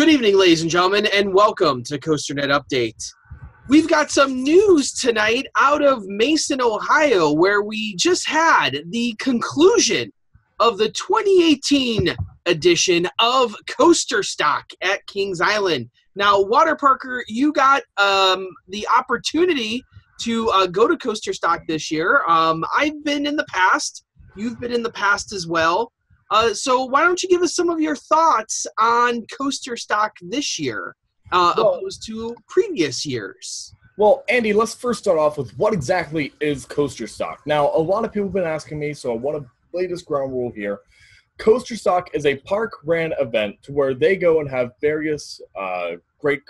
Good evening, ladies and gentlemen, and welcome to COASTER-net Update. We've got some news tonight out of Mason, Ohio, where we just had the conclusion of the 2018 edition of Coasterstock at Kings Island. Now, Waterparker, you got the opportunity to go to Coasterstock this year. I've been in the past. You've been in the past as well. So why don't you give us some of your thoughts on Coasterstock this year opposed to previous years? Well, Andy, let's first start off with what exactly is Coasterstock. Now, a lot of people have been asking me, so I want to lay this ground rule here. Coasterstock is a park-ran event to where they go and have various great,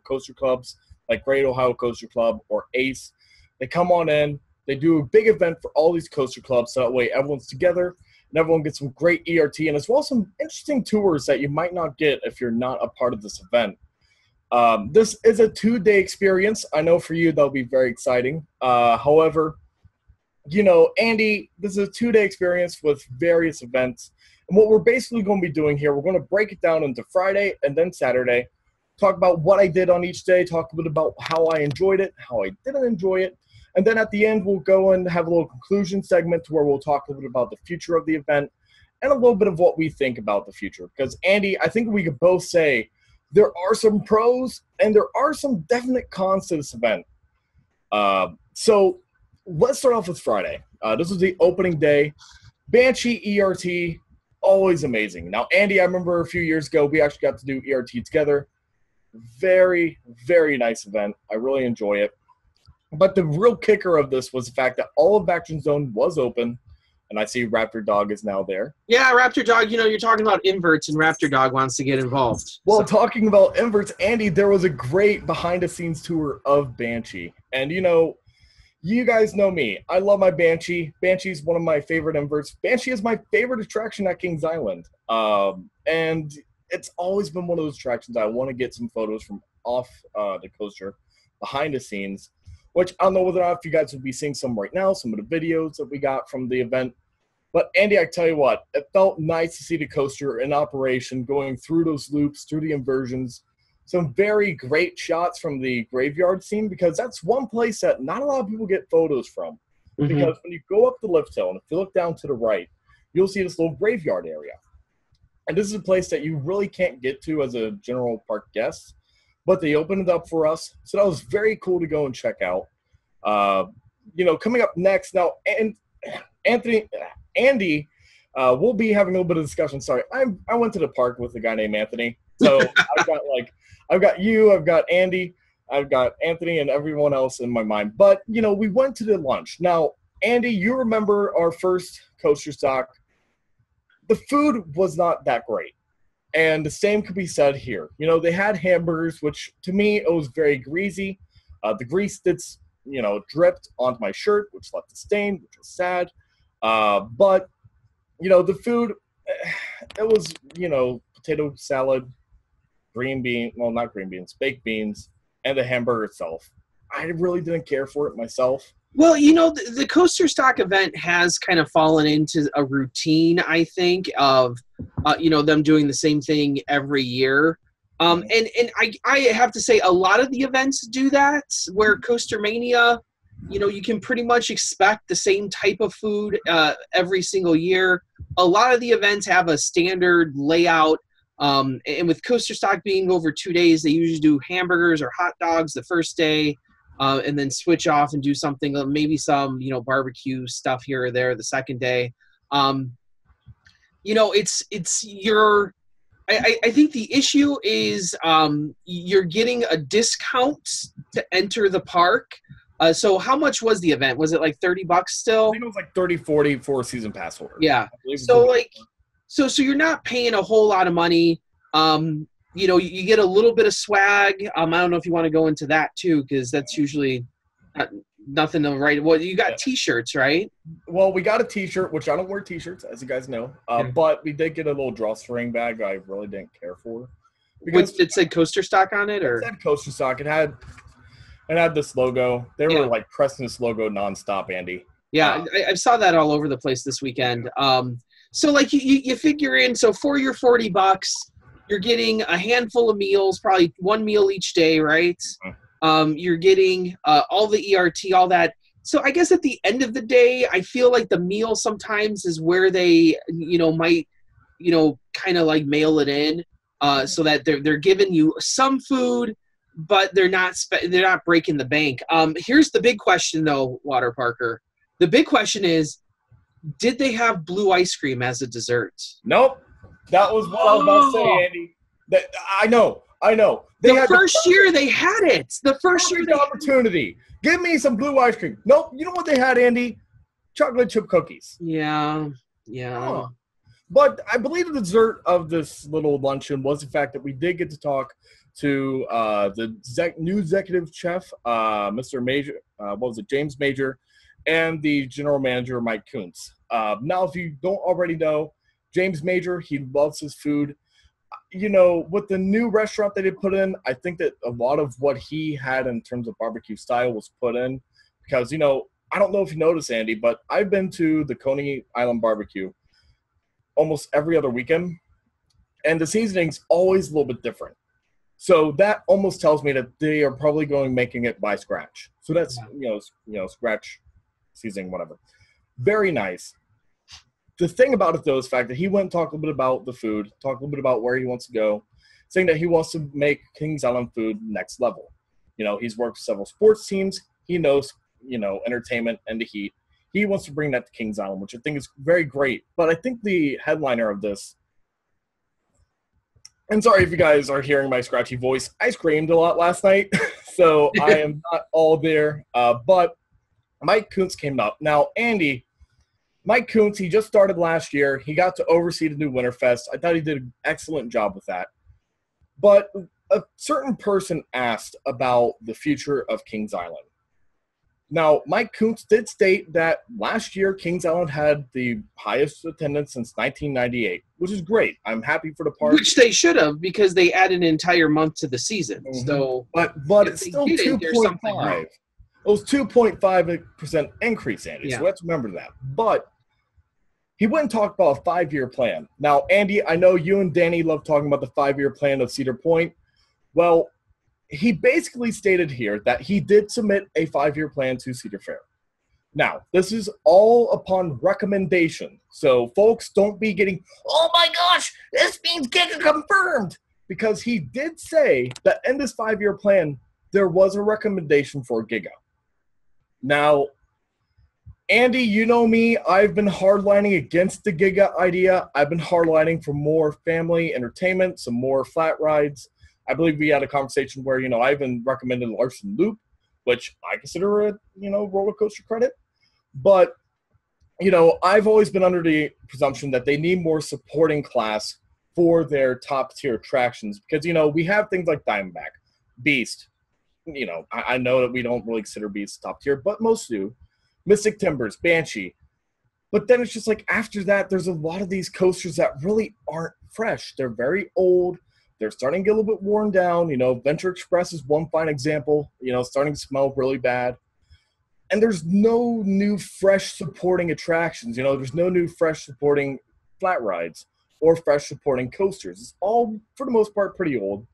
coaster clubs like Great Ohio Coaster Club or ACE. They come on in. They do a big event for all these coaster clubs, so that way everyone's together and everyone gets some great ERT and as well as some interesting tours that you might not get if you're not a part of this event. This is a 2-day experience. I know for you that'll be very exciting. However, Andy, this is a 2-day experience with various events. And what we're basically going to be doing here, we're going to break it down into Friday and then Saturday, talk about what I did on each day, talk a bit about how I enjoyed it, how I didn't enjoy it. And then at the end, we'll go and have a little conclusion segment to where we'll talk a little bit about the future of the event and a little bit of what we think about the future. Because, Andy, I think we could both say there are some pros and there are some definite cons to this event. So let's start off with Friday. This was the opening day. Banshee ERT, always amazing. Now, Andy, I remember a few years ago, we actually got to do ERT together. Very, very nice event. I really enjoy it. But the real kicker of this was the fact that all of Action Zone was open, and I see Raptor Dog is now there. Yeah, Raptor Dog, you're talking about inverts, and Raptor Dog wants to get involved. Well, talking about inverts, Andy, there was a great behind-the-scenes tour of Banshee. And, you guys know me. I love my Banshee. Banshee's one of my favorite inverts. Banshee is my favorite attraction at Kings Island. And it's always been one of those attractions I want to get some photos from off the coaster, behind the scenes. Which I don't know whether or not if you guys will be seeing some right now, some of the videos that we got from the event. But, Andy, I tell you what, it felt nice to see the coaster in operation, going through those loops, through the inversions. Some very great shots from the graveyard scene, because that's one place that not a lot of people get photos from. Mm-hmm. Because when you go up the lift hill, and if you look down to the right, you'll see this little graveyard area. And this is a place that you really can't get to as a general park guest. But they opened it up for us, so that was very cool to go and check out. Coming up next now, and Andy, we'll be having a little bit of discussion. Sorry, I went to the park with a guy named Anthony, so I've got you, I've got Andy, I've got Anthony, and everyone else in my mind. But we went to the lunch. Now, Andy, you remember our first Coasterstock? The food was not that great. And the same could be said here. They had hamburgers, which to me, it was very greasy. The grease dripped onto my shirt, which left a stain, which was sad. But, the food, it was, potato salad, not green beans, baked beans, and the hamburger itself. I really didn't care for it myself. Well, the Coasterstock event has kind of fallen into a routine, I think, of, them doing the same thing every year. And I have to say a lot of the events do that, where Coaster Mania, you can pretty much expect the same type of food every single year. A lot of the events have a standard layout. And with Coasterstock being over 2 days, they usually do hamburgers or hot dogs the first day. And then switch off and do something, maybe some, barbecue stuff here or there the second day. I think the issue is you're getting a discount to enter the park. So how much was the event? Was it like $30 still? I think it was like $30, $40 for a season pass holder. Yeah. So so you're not paying a whole lot of money. You get a little bit of swag. I don't know if you want to go into that too, because that's usually nothing to write. Well, you got T-shirts, right? Well, we got a T-shirt, which I don't wear T-shirts, as you guys know. But we did get a little drawstring bag I really didn't care for. Because it said Coasterstock on it, or it said Coasterstock. It had this logo. They were like pressing this logo nonstop, Andy. Yeah, I saw that all over the place this weekend. So like you figure in, so for your $40, You're getting a handful of meals, probably one meal each day, right? You're getting all the ERT, all that. So I guess at the end of the day, I feel like the meal sometimes is where they, might, kind of like mail it in, so that they're giving you some food, but they're not breaking the bank. Here's the big question though, Waterparker. The big question is, did they have blue ice cream as a dessert? Nope. That was what I was about to say, Andy. I know. The first year they had it. The first year they opportunity. Give me some blue ice cream. Nope. You know what they had, Andy? Chocolate chip cookies. Yeah. But I believe the dessert of this little luncheon was the fact that we did get to talk to the new executive chef, Mr. Major, James Major, and the general manager, Mike Kuntz. Now, if you don't already know, James Major, he loves his food. With the new restaurant that they put in, I think that a lot of what he had in terms of barbecue style was put in. Because, I don't know if you noticed, Andy, but I've been to the Coney Island barbecue almost every other weekend. And the seasoning's always a little bit different. So that almost tells me that they are probably making it by scratch. So that's, scratch seasoning, whatever. Very nice. The thing about it, though, is the fact that he went and talked a little bit about the food, talked a little bit about where he wants to go, saying that he wants to make Kings Island food next level. He's worked with several sports teams. He knows, entertainment and the heat. He wants to bring that to Kings Island, which I think is very great. But I think the headliner of this, and sorry if you guys are hearing my scratchy voice, I screamed a lot last night, so I am not all there. But Mike Kuntz came up. Now, Andy, Mike Kuntz, he just started last year. He got to oversee the new Winterfest. I thought he did an excellent job with that. But a certain person asked about the future of Kings Island. Now, Mike Kuntz did state that last year Kings Island had the highest attendance since 1998, which is great. I'm happy for the park. Which they should have, because they added an entire month to the season. Mm-hmm. So, but it's still 2.5. It was 2.5% increase, Andy. Yeah. So let's remember that. But he went and talked about a 5-year plan. Now, Andy, I know you and Danny love talking about the 5-year plan of Cedar Point. Well, he basically stated here that he did submit a 5-year plan to Cedar Fair. Now, this is all upon recommendation. So, folks, don't be getting, oh my gosh, this means Giga confirmed. Because he did say that in this 5-year plan, there was a recommendation for Giga. Now, Andy, you know me. I've been hardlining against the Giga idea. I've been hardlining for more family entertainment, some more flat rides. I believe we had a conversation where, I even recommended Larson Loop, which I consider a, roller coaster credit. But, I've always been under the presumption that they need more supporting class for their top tier attractions. Because, we have things like Diamondback, Beast. I know that we don't really consider Beast top tier, but most do. Mystic Timbers, Banshee. But then it's just like after that, there's a lot of these coasters that really aren't fresh. They're very old. They're starting to get a little bit worn down. Venture Express is one fine example, starting to smell really bad. And there's no new fresh supporting attractions. There's no new fresh supporting flat rides or fresh supporting coasters. It's all, for the most part, pretty old.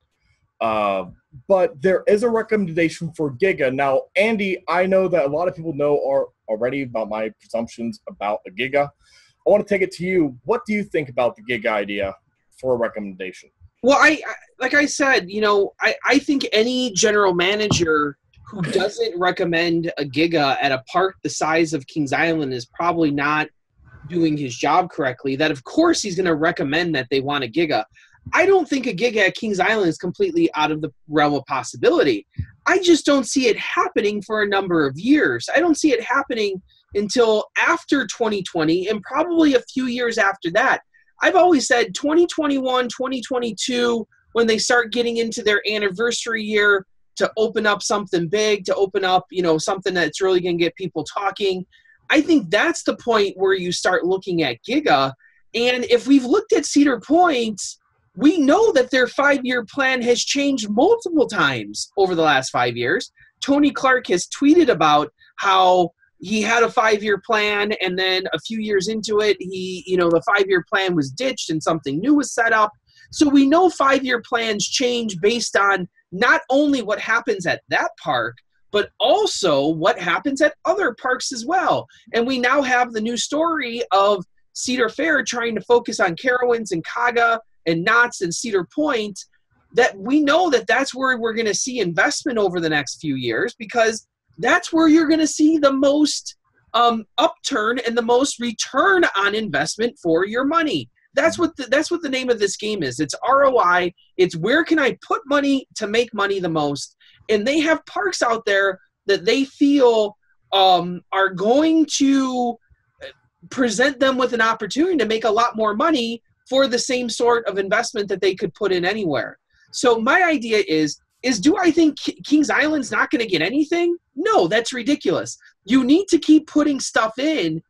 But there is a recommendation for Giga. Now, Andy, I know that a lot of people know already about my presumptions about a Giga. I want to take it to you. What do you think about the Giga idea for a recommendation? Well, I like I said, I think any general manager who doesn't recommend a Giga at a park the size of Kings Island is probably not doing his job correctly. That, of course, he's going to recommend that they want a Giga. I don't think a Giga at Kings Island is completely out of the realm of possibility. I just don't see it happening for a number of years. I don't see it happening until after 2020 and probably a few years after that. I've always said 2021, 2022, when they start getting into their anniversary year to open up something big, to open up, something that's really going to get people talking. I think that's the point where you start looking at Giga. And if we've looked at Cedar Point, we know that their 5-year plan has changed multiple times over the last 5 years. Tony Clark has tweeted about how he had a 5-year plan, and then a few years into it, the 5-year plan was ditched and something new was set up. So we know 5-year plans change based on not only what happens at that park, but also what happens at other parks as well. And we now have the new story of Cedar Fair trying to focus on Carowinds and Kaga and Knott's and Cedar Point, that we know that that's where we're going to see investment over the next few years, because that's where you're going to see the most upturn and the most return on investment for your money. That's what the name of this game is. It's ROI. It's where can I put money to make money the most. And they have parks out there that they feel are going to present them with an opportunity to make a lot more money for the same sort of investment that they could put in anywhere. So my idea is do I think Kings Island's not going to get anything? No, that's ridiculous. You need to keep putting stuff in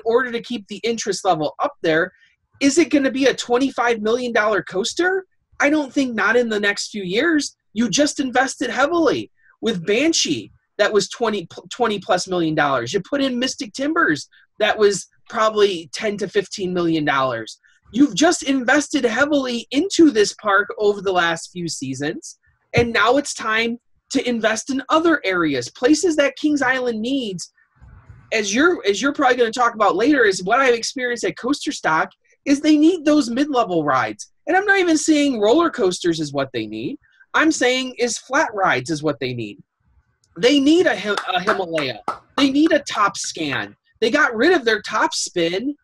order to keep the interest level up there. Is it going to be a $25 million coaster? I don't think not in the next few years. You just invested heavily with Banshee. That was $20 plus million. You put in Mystic Timbers. That was probably $10 to $15 million. You've just invested heavily into this park over the last few seasons, and now it's time to invest in other areas, places that Kings Island needs. As you're probably going to talk about later, is what I've experienced at Coasterstock is they need those mid-level rides. And I'm not even saying roller coasters is what they need. I'm saying is flat rides is what they need. They need a Himalaya. They need a Top Scan. They got rid of their Top Spin.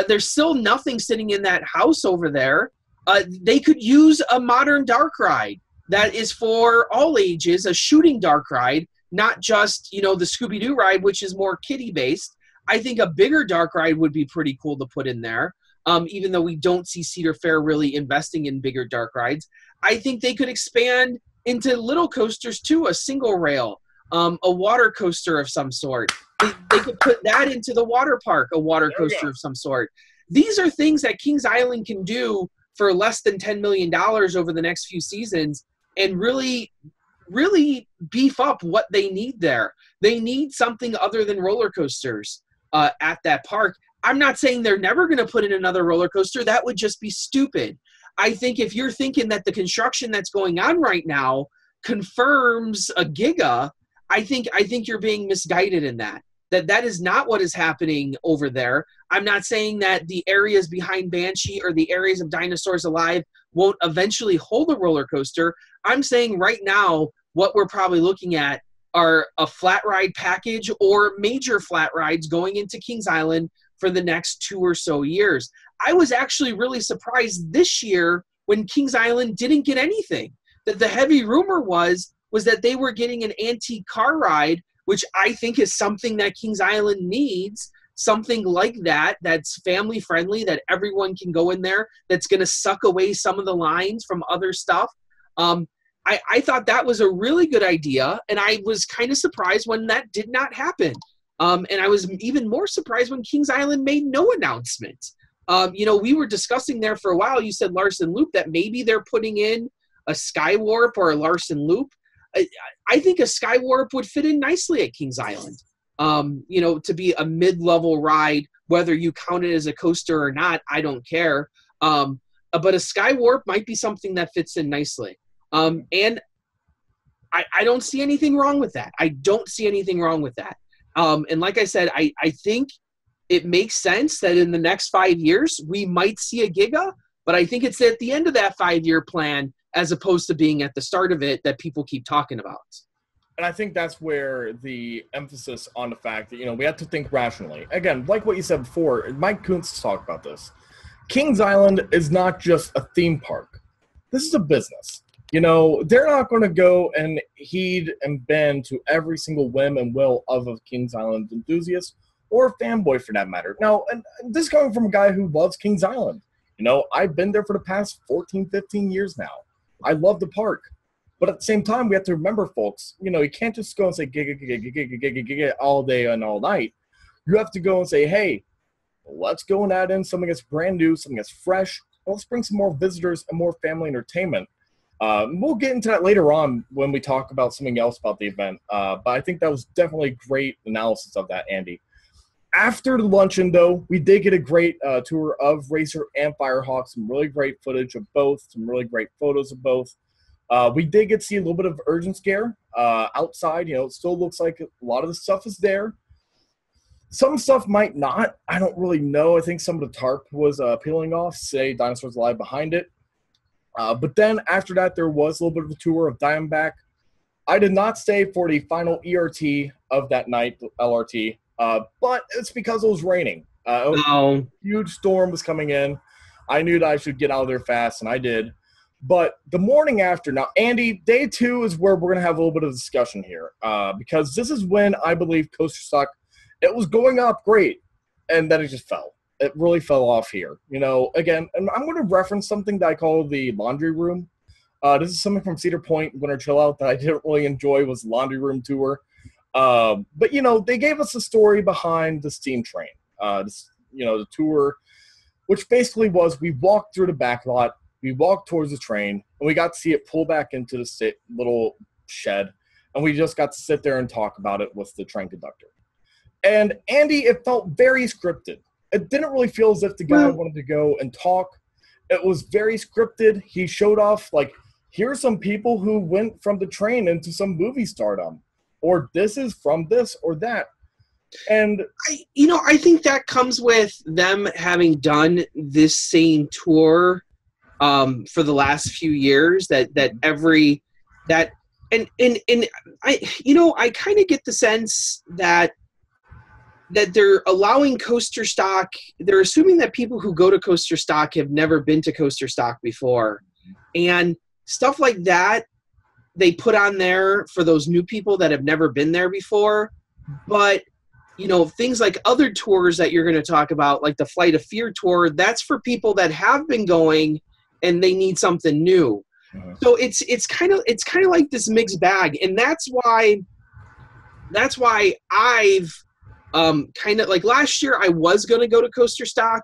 There's still nothing sitting in that house over there. They could use a modern dark ride that is for all ages, a shooting dark ride, not just, the Scooby-Doo ride, which is more kiddie-based. I think a bigger dark ride would be pretty cool to put in there, even though we don't see Cedar Fair really investing in bigger dark rides. I think they could expand into little coasters too, a single rail, a water coaster of some sort. They could put that into the water park, a water coaster of some sort. These are things that Kings Island can do for less than $10 million over the next few seasons and really, really beef up what they need there. They need something other than roller coasters at that park. I'm not saying they're never going to put in another roller coaster. That would just be stupid. I think if you're thinking that the construction that's going on right now confirms a Giga, I think you're being misguided in that. That is not what is happening over there. I'm not saying that the areas behind Banshee or the areas of Dinosaurs Alive won't eventually hold a roller coaster. I'm saying right now what we're probably looking at are a flat ride package or major flat rides going into Kings Island for the next 2 or so years. I was actually really surprised this year when Kings Island didn't get anything. That the heavy rumor was that they were getting an antique car ride, which I think is something that Kings Island needs, something like that, that's family friendly, that everyone can go in there, that's going to suck away some of the lines from other stuff. I thought that was a really good idea, and I was kind of surprised when that did not happen. And I was even more surprised when Kings Island made no announcement. We were discussing there for a while. You said Larson Loop, that maybe they're putting in a Skywarp or a Larson Loop. I think a Skywarp would fit in nicely at Kings Island, to be a mid-level ride, whether you count it as a coaster or not, I don't care. But a Skywarp might be something that fits in nicely. And I don't see anything wrong with that. I don't see anything wrong with that. And like I said, I think it makes sense that in the next 5 years, we might see a Giga, but I think it's at the end of that 5-year plan as opposed to being at the start of it that people keep talking about. And I think that's where the emphasis on the fact that, we have to think rationally. Again, like what you said before, Mike Kuntz talked about this. Kings Island is not just a theme park. This is a business. They're not going to go and heed and bend to every single whim and will of a Kings Island enthusiast or a fanboy for that matter. Now, and this is coming from a guy who loves Kings Island. I've been there for the past 14, 15 years now. I love the park. But at the same time, we have to remember, folks, you can't just go and say giga, giga, giga, giga, giga, giga all day and all night. You have to go and say, hey, let's go and add in something that's brand new, something that's fresh. Let's bring some more visitors and more family entertainment. We'll get into that later on when we talk about something else about the event. But I think that was definitely great analysis of that, Andy. After the luncheon, though, we did get a great tour of Racer and Firehawk, some really great footage of both, some really great photos of both. We did get to see a little bit of Urgent Scare outside. It still looks like a lot of the stuff is there. Some stuff might not. I don't really know. I think some of the tarp was peeling off, say Dinosaurs Alive behind it. But then after that, there was a little bit of a tour of Diamondback. I did not stay for the final ERT of that night, LRT, but it's because it was raining. A huge storm was coming in. I knew that I should get out of there fast, and I did. But the morning after, now, Andy, day 2 is where we're going to have a little bit of discussion here, because this is when I believe Coasterstock, it was going up great, and then it just fell. It really fell off here. Again, and I'm going to reference something that I call the laundry room. This is something from Cedar Point, Winter Chill Out, that I didn't really enjoy, was the laundry room tour. But, they gave us the story behind the steam train. The tour, which basically was we walked through the back lot, we walked towards the train, and we got to see it pull back into the little shed, and we just got to sit there and talk about it with the train conductor. And, Andy, it felt very scripted. It didn't really feel as if the guy wanted to go and talk. It was very scripted. He showed off, here's some people who went from the train into some movie stardom, or this is from this or that. And I think that comes with them having done this same tour for the last few years. I kind of get the sense that they're allowing Coasterstock. They're assuming that people who go to Coasterstock have never been to Coasterstock before, and stuff like that they put on there for those new people that have never been there before. But things like other tours that you're going to talk about, like the Flight of Fear tour, that's for people that have been going and they need something new. So it's kind of like this mixed bag, and that's why I've kind of, like, last year I was going to go to Coasterstock,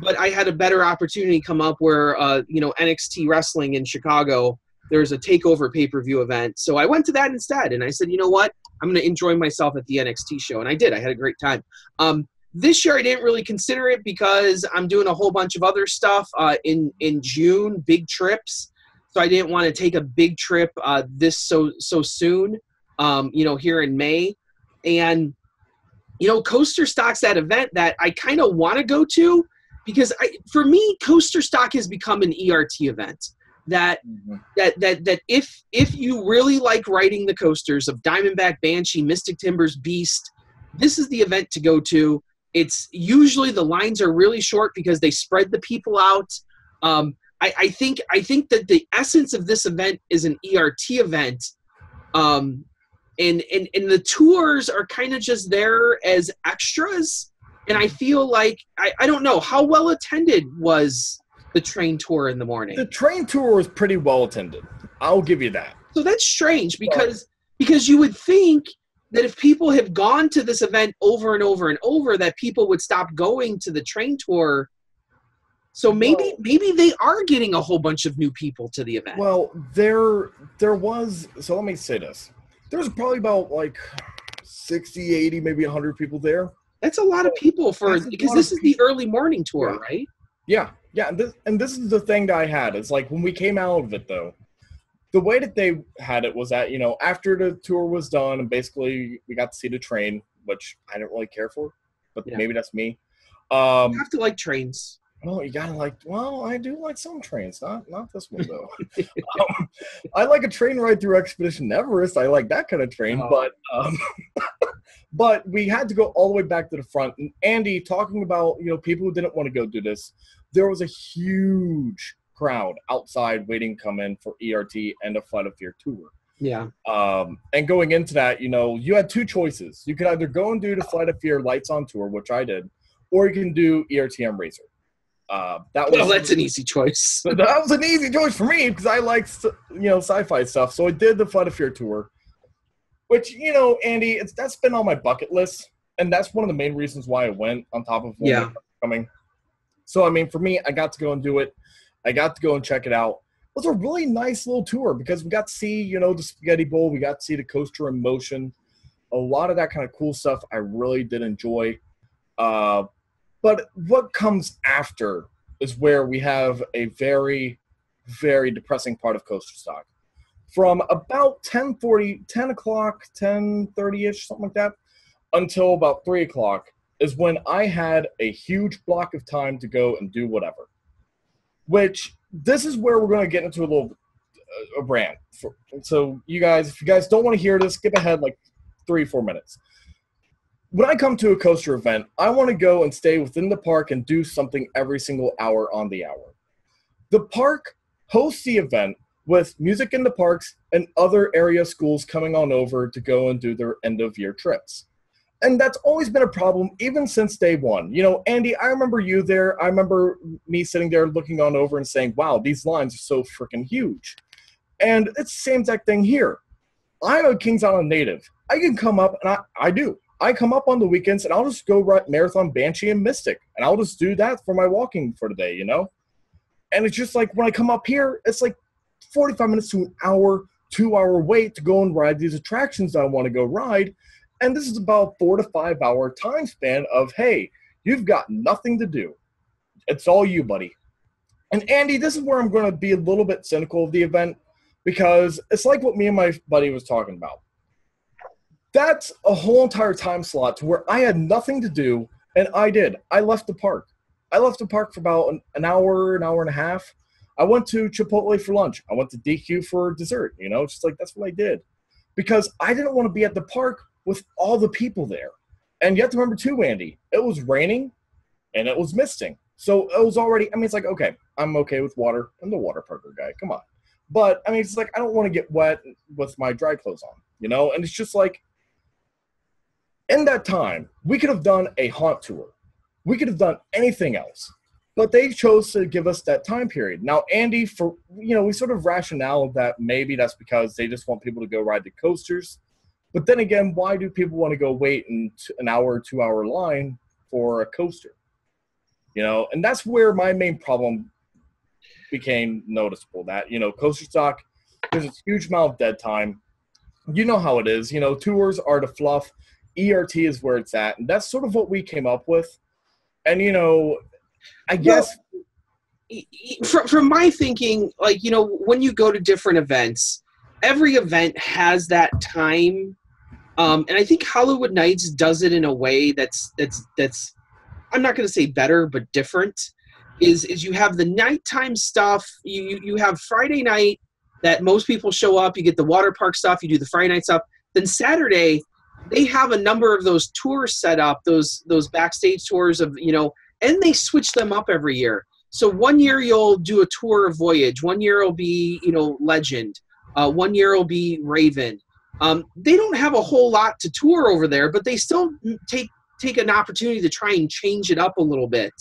but I had a better opportunity come up where NXT Wrestling in Chicago, there's a takeover pay-per-view event, so I went to that instead, and I said, you know what, I'm going to enjoy myself at the NXT show, and I did. I had a great time. This year I didn't really consider it because I'm doing a whole bunch of other stuff in June, big trips. So I didn't want to take a big trip this so soon, here in May. And, Coasterstock's that event that I kind of want to go to because for me, Coasterstock has become an ERT event. That if you really like riding the coasters of Diamondback, Banshee, Mystic Timbers, Beast, this is the event to go to. It's usually the lines are really short because they spread the people out. I think that the essence of this event is an ERT event, and the tours are kind of just there as extras. And I feel like I don't know how well attended was the train tour in the morning. The train tour was pretty well attended. I'll give you that. So that's strange because you would think that if people have gone to this event over and over and over, that people would stop going to the train tour. So maybe they are getting a whole bunch of new people to the event. Well, there was, so let me say this. There's probably about 60, 80, maybe 100 people there. That's a lot of people because this is the early morning tour, right? Yeah. And this is the thing that I had. It's like when we came out of it, though, the way that they had it was that, after the tour was done and basically we got to see the train, which I didn't really care for, but maybe that's me. You have to like trains. Well, you gotta I do like some trains, not this one though. I like a train ride through Expedition Everest. I like that kind of train, but we had to go all the way back to the front. And Andy, talking about people who didn't want to go do this, there was a huge crowd outside waiting to come in for ERT and a Flight of Fear tour. Yeah. And going into that, you had two choices. You could either go and do the Flight of Fear Lights on tour, which I did, or you can do ERTM Razor. That's an easy choice. That was an easy choice for me because I like sci-fi stuff. So I did the Flight of Fear tour, which Andy, that's been on my bucket list, and that's one of the main reasons why I went. On top of coming, so I mean, for me, I got to go and do it. I got to go and check it out. It was a really nice little tour because we got to see the Spaghetti Bowl. We got to see the coaster in motion. A lot of that kind of cool stuff I really did enjoy. But what comes after is where we have a very, very depressing part of Coasterstock. From about 10 o'clock, 10:30-ish, something like that, until about 3 o'clock is when I had a huge block of time to go and do whatever. Which, this is where we're going to get into a little a rant. So you guys, if you guys don't want to hear this, skip ahead like 3-4 minutes. When I come to a coaster event, I want to go and stay within the park and do something every single hour on the hour. The park hosts the event with music in the parks and other area schools coming on over to go and do their end-of-year trips. And that's always been a problem, even since day one. You know, Andy, I remember you there. I remember me sitting there looking on over and saying, wow, these lines are so freaking huge. And it's the same exact thing here. I'm a Kings Island native. I can come up, and I do. I come up on the weekends, and I'll just go ride Marathon, Banshee, and Mystic. And I'll just do that for my walking for the day, you know? And it's just like, when I come up here, it's like 45 minutes to an hour, 2-hour wait to go and ride these attractions that I want to go ride. And this is about 4 to 5 hour time span of, hey, you've got nothing to do. It's all you, buddy. And Andy, this is where I'm going to be a little bit cynical of the event, because it's like what me and my buddy was talking about. That's a whole entire time slot to where I had nothing to do, and I did. I left the park. I left the park for about an hour and a half. I went to Chipotle for lunch. I went to DQ for dessert, you know, just like that's what I did. Because I didn't want to be at the park with all the people there. And you have to remember too, Andy, it was raining and it was misting. So it was already, I mean, it's like, okay, I'm okay with water. I'm the Waterparker guy, come on. But, I mean, it's like, I don't want to get wet with my dry clothes on, you know? And it's just like, in that time, we could have done a haunt tour. We could have done anything else. But they chose to give us that time period. Now, Andy, for, you know, we sort of rationale that maybe that's because they just want people to go ride the coasters. But then again, why do people want to go wait in an hour or 2 hour line for a coaster? You know, and that's where my main problem became noticeable. That, you know, Coasterstock, there's a huge amount of dead time. You know how it is. You know, tours are the fluff. ERT is where it's at. And that's sort of what we came up with. And, you know, I guess from my thinking, like, you know, when you go to different events, every event has that time. And I think Hollywood Nights does it in a way that's I'm not going to say better, but different. Is you have the nighttime stuff. You have Friday night that most people show up. You get the water park stuff. You do the Friday night stuff. Then Saturday, they have a number of those tours set up. Those backstage tours of, you know, and they switch them up every year. So one year you'll do a tour of Voyage. One year it'll be, you know, Legend. 1 year it'll be Raven. They don't have a whole lot to tour over there, but they still take an opportunity to try and change it up a little bit.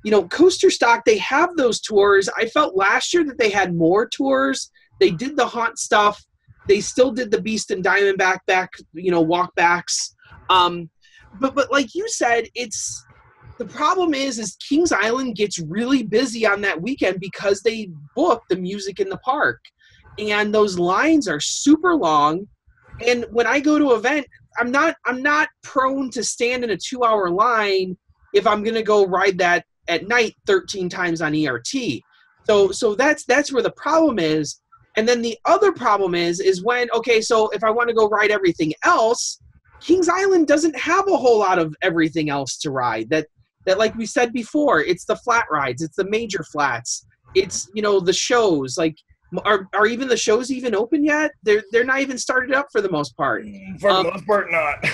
You know, Coasterstock, they have those tours. I felt last year that they had more tours. They did the haunt stuff. They still did the Beast and Diamondback you know, walkbacks. But like you said, the problem is Kings Island gets really busy on that weekend because they book the music in the park. And those lines are super long. And when I go to an event, I'm not prone to stand in a 2-hour line if I'm going to go ride that at night 13 times on ERT. So that's where the problem is. And then the other problem is when, okay, so if I want to go ride everything else, Kings Island doesn't have a whole lot of everything else to ride. That like we said before, it's the flat rides, it's the major flats, it's, you know, the shows. Like, are even the shows even open yet? They're not even started up for the most part. For the most part, not.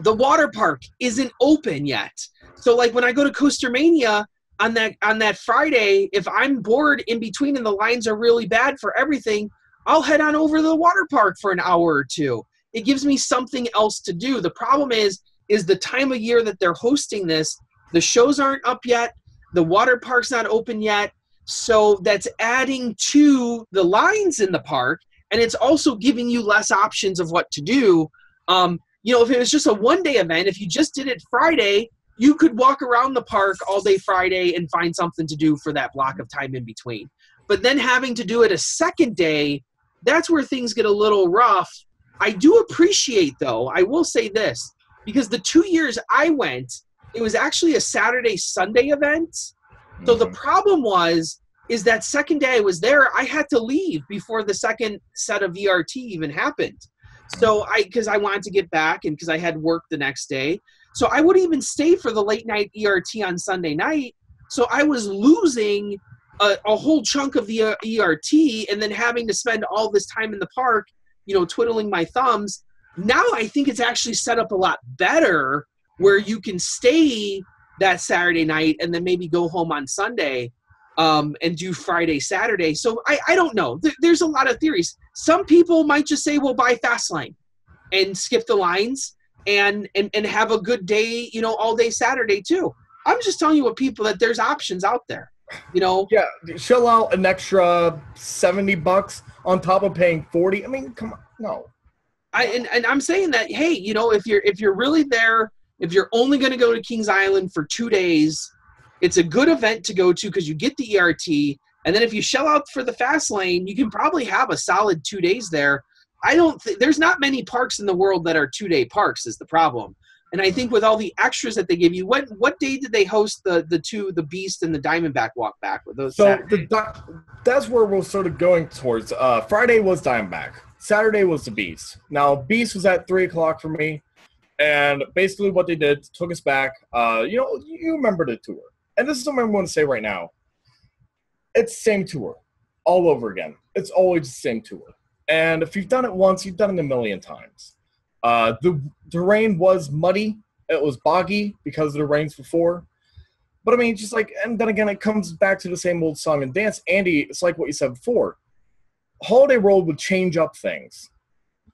The water park isn't open yet. So like when I go to Coastermania on that Friday, if I'm bored in between and the lines are really bad for everything, I'll head on over to the water park for an hour or two. It gives me something else to do. The problem is the time of year that they're hosting this, the shows aren't up yet, the water park's not open yet, so that's adding to the lines in the park, and it's also giving you less options of what to do. You know, if it was just a one-day event, if you just did it Friday, you could walk around the park all day Friday and find something to do for that block of time in between. But then having to do it a second day, that's where things get a little rough. I do appreciate, though, I will say this, because the 2 years I went, it was actually a Saturday Sunday event. So the problem is that second day I was there, I had to leave before the second set of ERT even happened. So because I wanted to get back and because I had work the next day. So I wouldn't even stay for the late night ERT on Sunday night. So I was losing a whole chunk of the ERT and then having to spend all this time in the park, twiddling my thumbs. Now I think it's actually set up a lot better where you can stay that Saturday night and then maybe go home on Sunday and do Friday, Saturday. So I don't know. There's a lot of theories. Some people might just say, well, buy Fastlane and skip the lines and have a good day, all day Saturday too. I'm just telling you that there's options out there, Yeah, shell out an extra $70 on top of paying $40. I mean, come on, no. And I'm saying that, hey, if you're really there, if you're only going to go to Kings Island for 2 days, it's a good event to go to because you get the ERT. And then if you shell out for the fast lane, you can probably have a solid 2 days there. There's not many parks in the world that are 2-day parks is the problem. And I think with all the extras that they give you, what day did they host the Beast and the Diamondback walk back with those? So that's where we're sort of going towards. Friday was Diamondback. Saturday was the Beast. Now, Beast was at 3 o'clock for me. And basically what they did, took us back. You remember the tour. And this is something I'm going to say right now. It's the same tour all over again. It's always the same tour. And if you've done it once, you've done it a million times. The terrain was muddy. It was boggy because of the rains before. But I mean, just like, and then again, it comes back to the same old song and dance. Andy, it's like what you said before. Holiday World would change up things.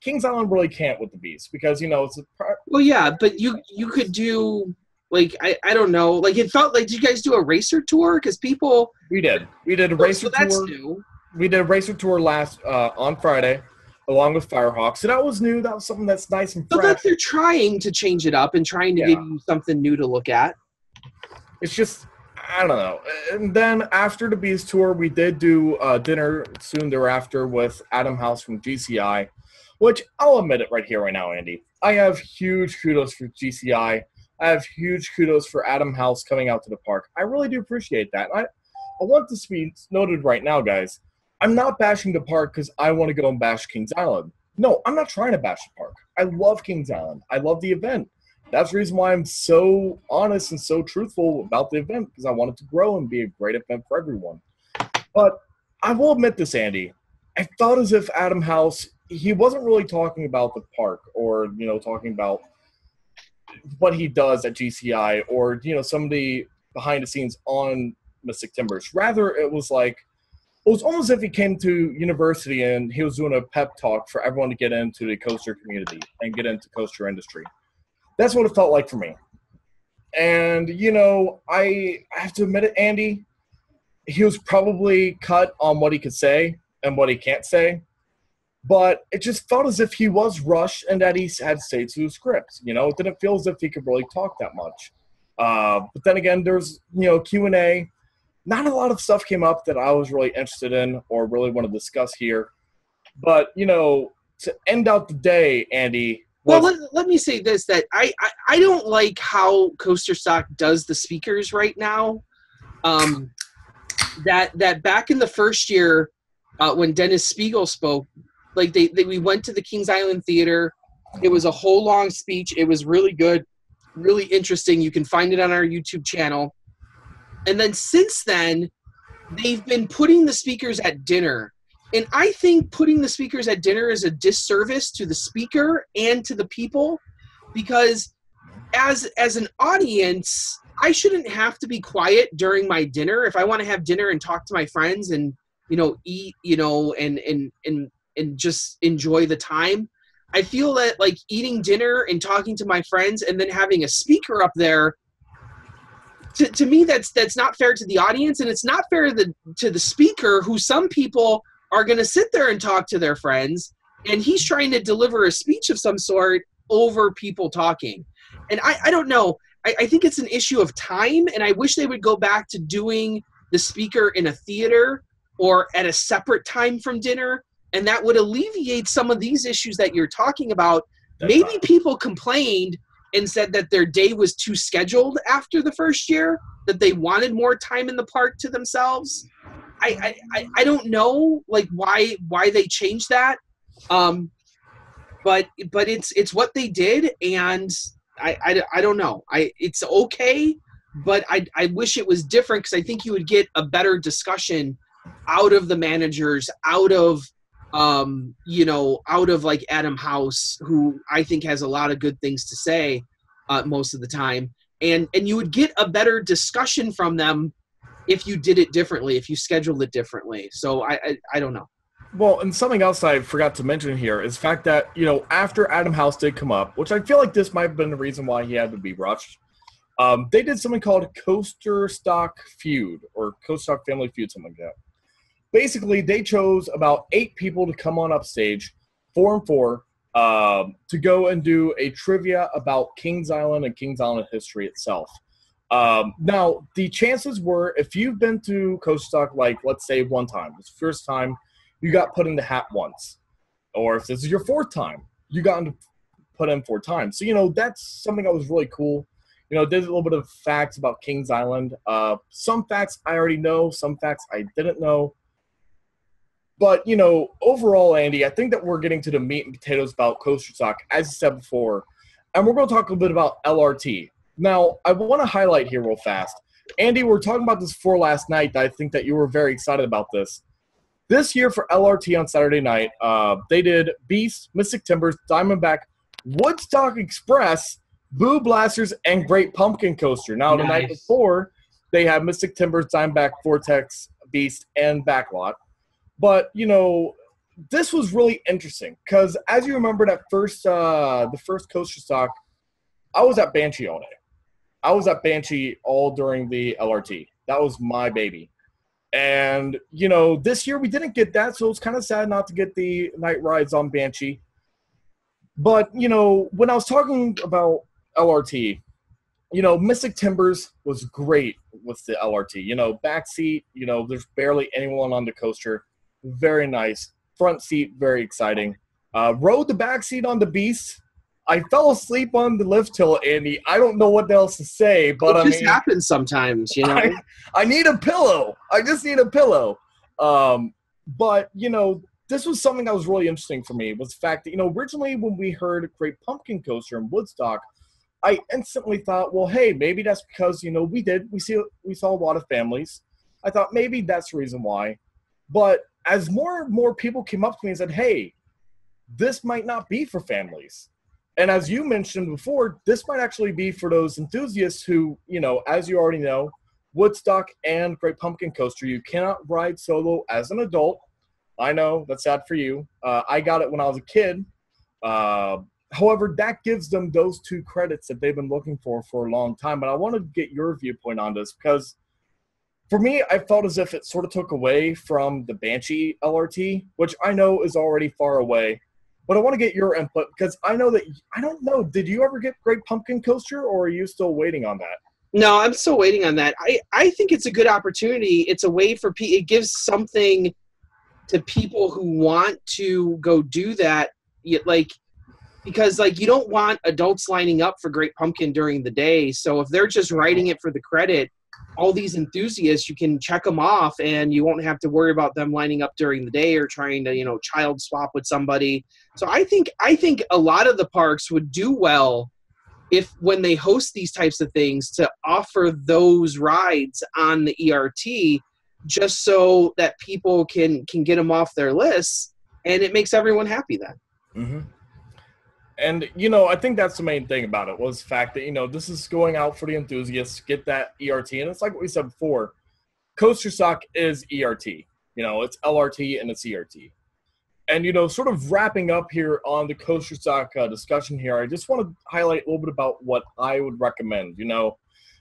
Kings Island really can't with the Beast because, it's a part. Well, yeah, but you could do, like, I don't know. Like, it felt like, did you guys do a racer tour? Because people. We did. We did a racer tour. That's new. We did a racer tour last on Friday, along with Firehawk. So that was new. That was something that's nice and fresh. So that they're trying to change it up and trying to give you something new to look at. It's just, I don't know. And then after the Beast tour, we did do dinner soon thereafter with Adam House from GCI, which I'll admit it right here, right now, Andy. I have huge kudos for GCI. I have huge kudos for Adam House coming out to the park. I really do appreciate that. I want this to be noted right now, guys. I'm not bashing the park because I want to go and bash Kings Island. No, I'm not trying to bash the park. I love Kings Island. I love the event. That's the reason why I'm so honest and so truthful about the event, because I want it to grow and be a great event for everyone. But I will admit this, Andy. I felt as if Adam House, he wasn't really talking about the park or, talking about what he does at GCI or, some of the behind the scenes on Mystic Timbers. Rather, it was almost as if he came to university and he was doing a pep talk for everyone to get into the coaster community and get into coaster industry. That's what it felt like for me. And, I have to admit it, Andy, he was probably cut on what he could say and what he can't say. But it just felt as if he was rushed and that he had to stay to the script. It didn't feel as if he could really talk that much. But then again, there's, Q&A. Not a lot of stuff came up that I was really interested in or really want to discuss here. But, to end out the day, Andy. Well, let me say this, that I don't like how Coasterstock does the speakers right now. That back in the first year when Dennis Spiegel spoke, like we went to the Kings Island Theater. It was a whole long speech. It was really good, really interesting. You can find it on our YouTube channel. And then since then, they've been putting the speakers at dinner. And I think putting the speakers at dinner is a disservice to the speaker and to the people, because as an audience, I shouldn't have to be quiet during my dinner. If I want to have dinner and talk to my friends and, eat, and just enjoy the time. I feel that like eating dinner and talking to my friends and then having a speaker up there, to me, that's not fair to the audience, and it's not fair to the speaker, who some people are going to sit there and talk to their friends, and he's trying to deliver a speech of some sort over people talking. And I don't know. I think it's an issue of time, and I wish they would go back to doing the speaker in a theater or at a separate time from dinner, and that would alleviate some of these issues that you're talking about. Maybe people complained and said that their day was too scheduled after the first year, that they wanted more time in the park to themselves. I don't know like why they changed that. But it's what they did, and I don't know. It's okay, but I wish it was different, because I think you would get a better discussion out of the managers, out of out of like Adam House, who I think has a lot of good things to say most of the time, and you would get a better discussion from them if you did it differently, if you scheduled it differently. So I don't know. Well, and something else I forgot to mention here is the fact that, after Adam House did come up, which I feel like this might have been the reason why he had to be rushed, they did something called Coasterstock Feud, or Coasterstock Family Feud, something like that. Basically, they chose about 8 people to come on up stage, 4 and 4, to go and do a trivia about Kings Island and Kings Island history itself. Now, the chances were, if you've been to Coasterstock, like, let's say one time, it's the first time, you got put in the hat once. Or if this is your 4th time, you got put in 4 times. So, that's something that was really cool. Did a little bit of facts about Kings Island. Some facts I already know, some facts I didn't know. But, overall, Andy, I think that we're getting to the meat and potatoes about Coasterstock, as I said before. And we're going to talk a little bit about LRT. Now, I want to highlight here real fast. Andy, we were talking about this before last night. I think that you were very excited about this. This year for LRT on Saturday night, they did Beast, Mystic Timbers, Diamondback, Woodstock Express, Boo Blasters, and Great Pumpkin Coaster. Now, the night before, they had Mystic Timbers, Diamondback, Vortex, Beast, and Backlot. But, this was really interesting because, as you remember, the first Coasterstock, I was at Banshee all day. I was at Banshee all during the LRT. That was my baby. And, this year we didn't get that, so it's kind of sad not to get the night rides on Banshee. But, when I was talking about LRT, Mystic Timbers was great with the LRT. Backseat, there's barely anyone on the coaster. Very nice. Front seat, very exciting. Rode the backseat on the Beast. I fell asleep on the lift hill, Andy. I don't know what else to say, but it just happens sometimes, I need a pillow. I just need a pillow. But, this was something that was really interesting for me, was the fact that, originally when we heard Great Pumpkin Coaster in Woodstock, I instantly thought, well, hey, maybe that's because, we saw a lot of families. I thought maybe that's the reason why. But as more and more people came up to me and said, hey, this might not be for families. And as you mentioned before, this might actually be for those enthusiasts who, as you already know, Woodstock and Great Pumpkin Coaster, you cannot ride solo as an adult. I know, that's sad for you. I got it when I was a kid. However, that gives them those 2 credits that they've been looking for a long time. But I wanted to get your viewpoint on this because, for me, I felt as if it sort of took away from the Banshee LRT, which I know is already far away. But I want to get your input because I know that – I don't know. Did you ever get Great Pumpkin Coaster, or are you still waiting on that? No, I'm still waiting on that. I think it's a good opportunity. It's a way for – it gives something to people who want to go do that. Because, you don't want adults lining up for Great Pumpkin during the day. So if they're just writing it for the credit – all these enthusiasts, you can check them off and you won't have to worry about them lining up during the day or trying to, child swap with somebody. So I think a lot of the parks would do well if, when they host these types of things, to offer those rides on the ERT, just so that people can get them off their lists, and it makes everyone happy then. Mm-hmm. And, I think that's the main thing about it, was the fact that, this is going out for the enthusiasts, get that ERT. And it's like what we said before, Coasterstock is ERT. It's LRT and it's ERT. And, sort of wrapping up here on the Coasterstock discussion here, I just want to highlight a little bit about what I would recommend, Now,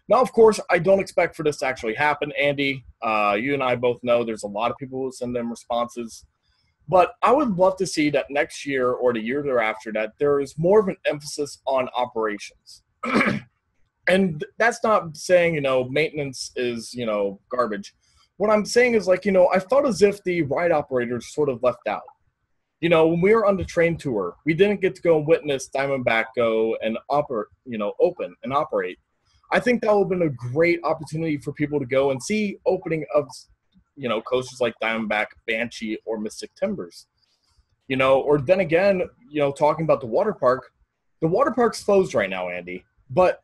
of course, I don't expect for this to actually happen, Andy. You and I both know there's a lot of people who send them responses. But I would love to see that next year or the year thereafter that there is more of an emphasis on operations. And that's not saying, maintenance is, garbage. What I'm saying is I felt as if the ride operators sort of left out. You know, when we were on the train tour, we didn't get to go and witness Diamondback go and open and operate. I think that would have been a great opportunity for people to go and see opening of, coasters like Diamondback, Banshee, or Mystic Timbers. Or then again, talking about the water park's closed right now, Andy. But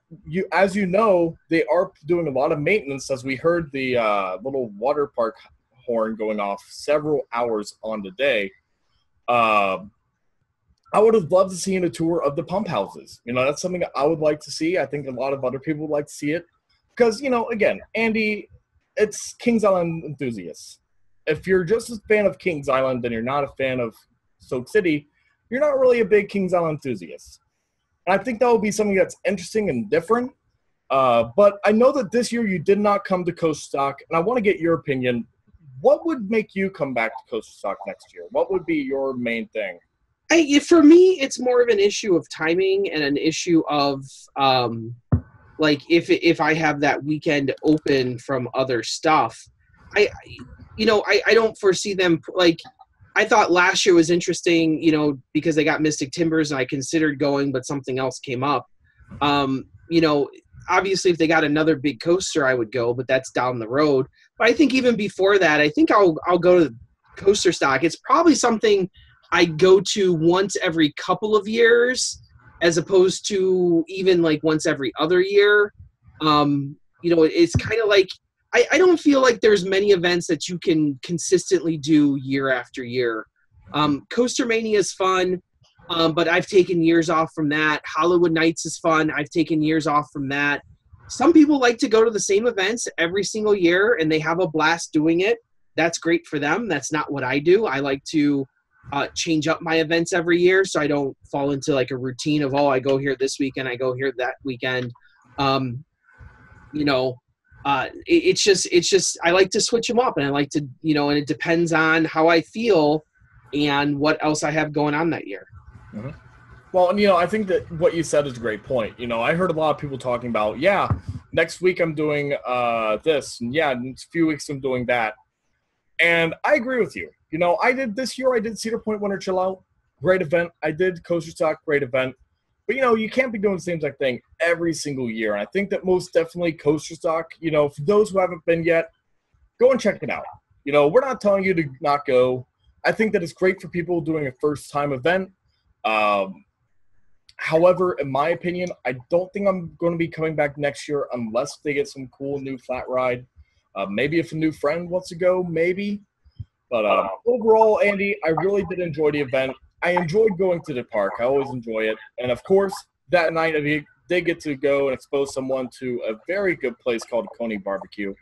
as you know, they are doing a lot of maintenance, as we heard the little water park horn going off several hours on the day. I would have loved to see a tour of the pump houses. That's something I would like to see. I think a lot of other people would like to see it. Because, again, Andy, it's Kings Island enthusiasts. If you're just a fan of Kings Island, then you're not a fan of Soak City. You're not really a big Kings Island enthusiast. And I think that would be something that's interesting and different. But I know that this year you did not come to Coasterstock, and I want to get your opinion. What would make you come back to Coasterstock next year? What would be your main thing? For me, it's more of an issue of timing and an issue of if I have that weekend open from other stuff. I don't foresee them I thought last year was interesting, because they got Mystic Timbers and I considered going, but something else came up. Obviously if they got another big coaster, I would go, but that's down the road. But I think even before that, I think I'll go to Coasterstock. It's probably something I go to once every couple of years, as opposed to even once every other year. It's kind of I don't feel like there's many events that you can consistently do year after year. Coaster Mania is fun, but I've taken years off from that. Hollywood Nights is fun. I've taken years off from that. Some people like to go to the same events every single year, and they have a blast doing it. That's great for them. That's not what I do. I like to change up my events every year, so I don't fall into a routine of, I go here this weekend, I go here that weekend. It's just I like to switch them up, and I like to, and it depends on how I feel and what else I have going on that year. Mm-hmm. Well, and I think that what you said is a great point. I heard a lot of people talking about, next week I'm doing this, and next few weeks I'm doing that. And I agree with you. I did Cedar Point Winter Chill Out, great event. I did Coasterstock, great event. But, you can't be doing the same exact thing every single year. And I think that most definitely Coasterstock, for those who haven't been yet, go and check it out. We're not telling you to not go. I think that it's great for people doing a first-time event. However, in my opinion, I don't think I'm going to be coming back next year unless they get some cool new flat ride. Maybe if a new friend wants to go, maybe. But overall, Andy, I really did enjoy the event. I enjoyed going to the park. I always enjoy it. And, of course, that night I did get to go and expose someone to a very good place called Coney Barbecue.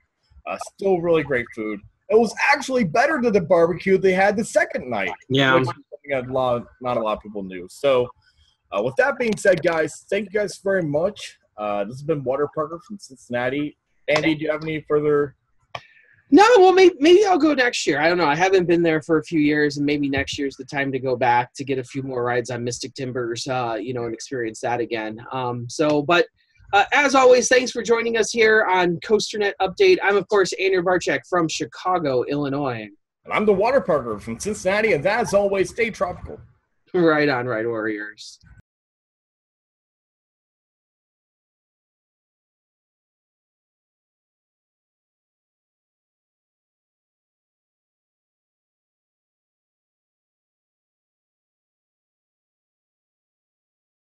Still really great food. It was actually better than the barbecue they had the second night. Yeah. Which is something not a lot of people knew. So, with that being said, guys, thank you guys very much. This has been Waterparker from Cincinnati. Andy, do you have any further? No, well, maybe I'll go next year. I don't know. I haven't been there for a few years, and maybe next year's the time to go back to get a few more rides on Mystic Timbers, and experience that again. But as always, thanks for joining us here on Coaster-net Update. I'm, of course, Andrew Barczyk from Chicago, Illinois. And I'm the Waterparker from Cincinnati, and as always, stay tropical. Right on, Ride Warriors.